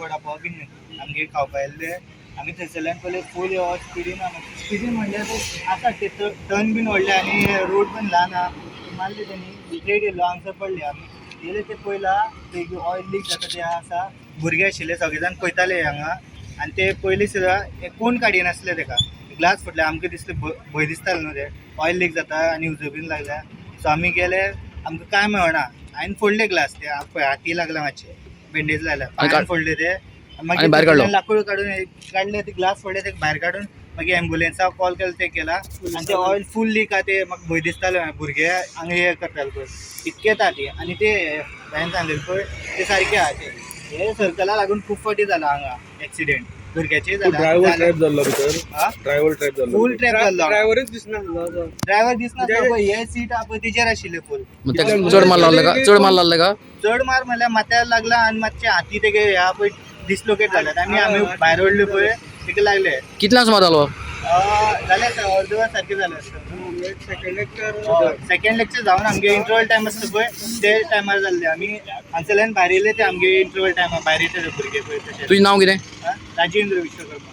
vada pav bin आमगे खावपा येल्ले आमी थंयसरल्यान पयलें फूल स्पिडीन म्हणल्यार आसा ते टर्न बीन व्हडले आनी रोड पण ल्हान आहा मारले तेणी स्ट्रेट येयलो हांगसर पडले आमी येयले ते पयला ते ऑयल लीक जाता ते आसा भुरगे आशिल्ले सगळे जाण पळयताले हांगा आनी ते पयलीं सुद्दां कोण काडिनासले तेका ग्लास फुटले आमकां दिसले भंय दिसतालो न्हू ते ऑयल लीक जाता आनी उजो बीन लागल्या सो आमी गेले आमकां काय मेळना हांवें फोडले ग्लास ते पळय हाती लागला मातशे बेंडेज लायला पांयान फोडले ते मागीर लाकूड काडले ते ग्लास फोडले ते भायर काडून मागीर एम्बुलन्साक कॉल केलो ते केला आनी ते ऑयल फूल लीक आहा ते म्हाका भंय दिसतालो भुरगे हांगा हे करताले पळय इतके येता ती आनी ते हांवें सांगलेले पळय ते सारके आहा ते हे सर्कला लागून खूब फावटी जाला हांगा एक्सिडेंट भुरग्याचे ड्रायव्हर ट्रॅप जाल्लो भितर ड्रायव्हर ट्रॅप जाल्लो फूल ट्रॅप जाल्लो ड्रायव्हरच दिसना ड्रायव्हर दिसना पळय हे सीट आहा पळय तेजेर आशिल्ले फूल चड मार लागले का चड मार म्हणल्यार माथ्यार लागला आनी मातशे हाती तेगे ह्या पळय डिस्लोकेट जाल्यात आमी भायर ओडले पळय तेका लागले कितल्या सुमार जालो जाले अर्दवर सारखे जाले सेकंड लेक्चर जावन आमगे इंटरवल टायम आसता पळय ते टायमार जाल्ले आमी हांगसरल्यान भायर येयले ते आमगे इंटरवल टायमार भायर येता भुरगे पळय तशें तुजें नांव कितें राजेंद्र विश्वकर्मा